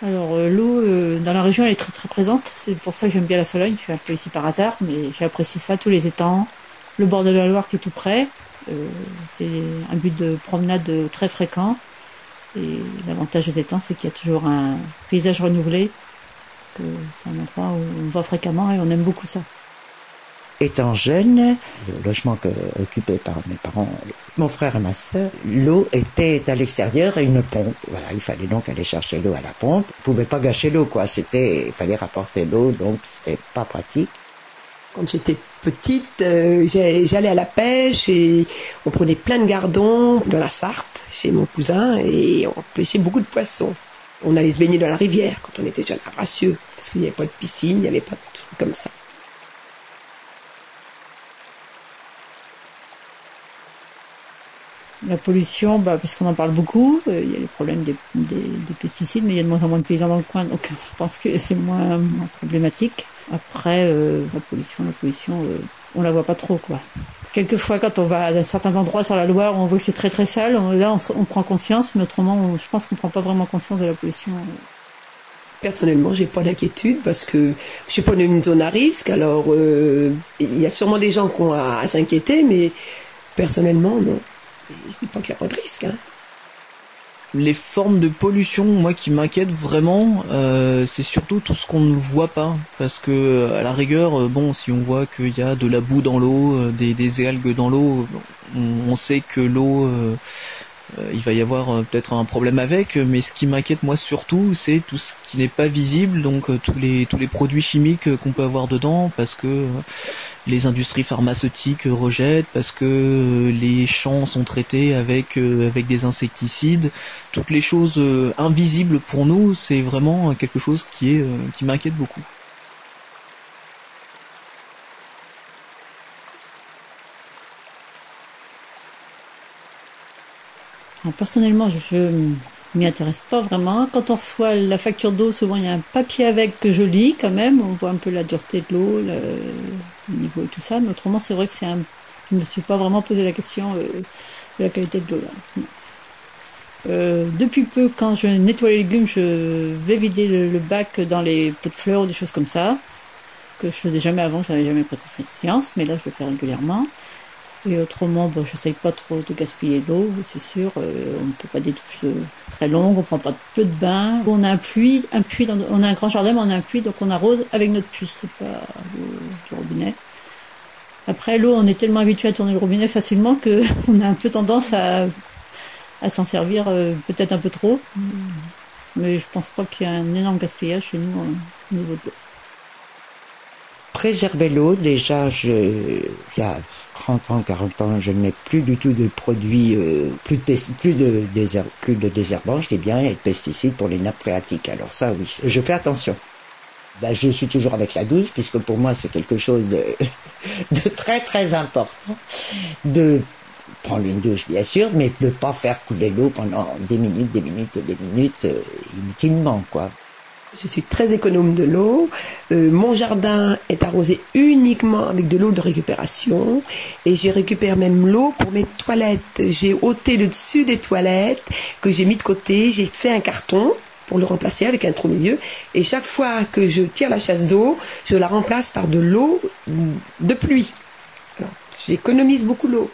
Alors l'eau dans la région elle est très très présente, c'est pour ça que j'aime bien la Sologne, je suis un peu ici par hasard, mais j'apprécie ça, tous les étangs, le bord de la Loire qui est tout près, c'est un but de promenade très fréquent, et l'avantage des étangs c'est qu'il y a toujours un paysage renouvelé, que c'est un endroit où on va fréquemment et on aime beaucoup ça. Étant jeune, le logement occupé par mes parents, mon frère et ma sœur, l'eau était à l'extérieur et une pompe. Voilà, il fallait donc aller chercher l'eau à la pompe. On pouvait pas gâcher l'eau, quoi. Il fallait rapporter l'eau, donc c'était pas pratique. Quand j'étais petite, j'allais à la pêche et on prenait plein de gardons dans la Sarthe, chez mon cousin, et on pêchait beaucoup de poissons. On allait se baigner dans la rivière quand on était jeune à Bracieux, parce qu'il n'y avait pas de piscine, il n'y avait pas de trucs comme ça. La pollution, parce qu'on en parle beaucoup, il y a les problèmes des pesticides, mais il y a de moins en moins de paysans dans le coin, donc je pense que c'est moins problématique. Après, la pollution, on la voit pas trop, quoi. Quelquefois, quand on va à certains endroits sur la Loire, on voit que c'est très très sale, là on prend conscience, mais autrement, je pense qu'on prend pas vraiment conscience de la pollution. Personnellement, j'ai pas d'inquiétude parce que je suis pas dans une zone à risque, alors il y a sûrement des gens qui ont à s'inquiéter, mais personnellement, non. Je dis pas qu'il n'y a pas de risque. Les formes de pollution, moi, qui m'inquiètent vraiment, c'est surtout tout ce qu'on ne voit pas. Parce que, à la rigueur, si on voit qu'il y a de la boue dans l'eau, des algues dans l'eau, on sait que l'eau, il va y avoir peut-être un problème avec. Mais ce qui m'inquiète, moi, surtout, c'est tout ce qui n'est pas visible. Donc, tous les produits chimiques qu'on peut avoir dedans, parce que les industries pharmaceutiques rejettent, parce que les champs sont traités avec des insecticides. Toutes les choses invisibles pour nous, c'est vraiment quelque chose qui m'inquiète beaucoup. Alors, personnellement, je m'y intéresse pas vraiment. Quand on reçoit la facture d'eau, souvent il y a un papier avec que je lis quand même. On voit un peu la dureté de l'eau, le niveau et tout ça. Mais autrement, c'est vrai que je ne me suis pas vraiment posé la question de la qualité de l'eau, là. Depuis peu, quand je nettoie les légumes, je vais vider le bac dans les pots de fleurs ou des choses comme ça, que je faisais jamais avant, je n'avais jamais pris conscience, mais là je le fais régulièrement. Et autrement, je n'essaye pas trop de gaspiller l'eau, c'est sûr. On ne fait pas des douches très longues, on ne prend pas peu de bains. On a un puits on a un grand jardin, mais on a un puits, donc on arrose avec notre puits, c'est pas l'eau du robinet. Après, l'eau, on est tellement habitué à tourner le robinet facilement qu'on a un peu tendance à s'en servir peut-être un peu trop. Mais je pense pas qu'il y ait un énorme gaspillage chez nous au niveau de l'eau. Préserver l'eau, déjà, il y a 30 ans, 40 ans, je ne mets plus du tout de produits, plus de désherbants, je dis bien, et de pesticides pour les nappes phréatiques. Alors ça, oui, je fais attention. Je suis toujours avec la douche, puisque pour moi, c'est quelque chose de très, très important. De prendre une douche, bien sûr, mais de ne pas faire couler l'eau pendant des minutes, inutilement, quoi. Je suis très économe de l'eau. Mon jardin est arrosé uniquement avec de l'eau de récupération et je récupère même l'eau pour mes toilettes. J'ai ôté le dessus des toilettes que j'ai mis de côté. J'ai fait un carton pour le remplacer avec un trou au milieu et chaque fois que je tire la chasse d'eau, je la remplace par de l'eau de pluie. Alors, j'économise beaucoup l'eau.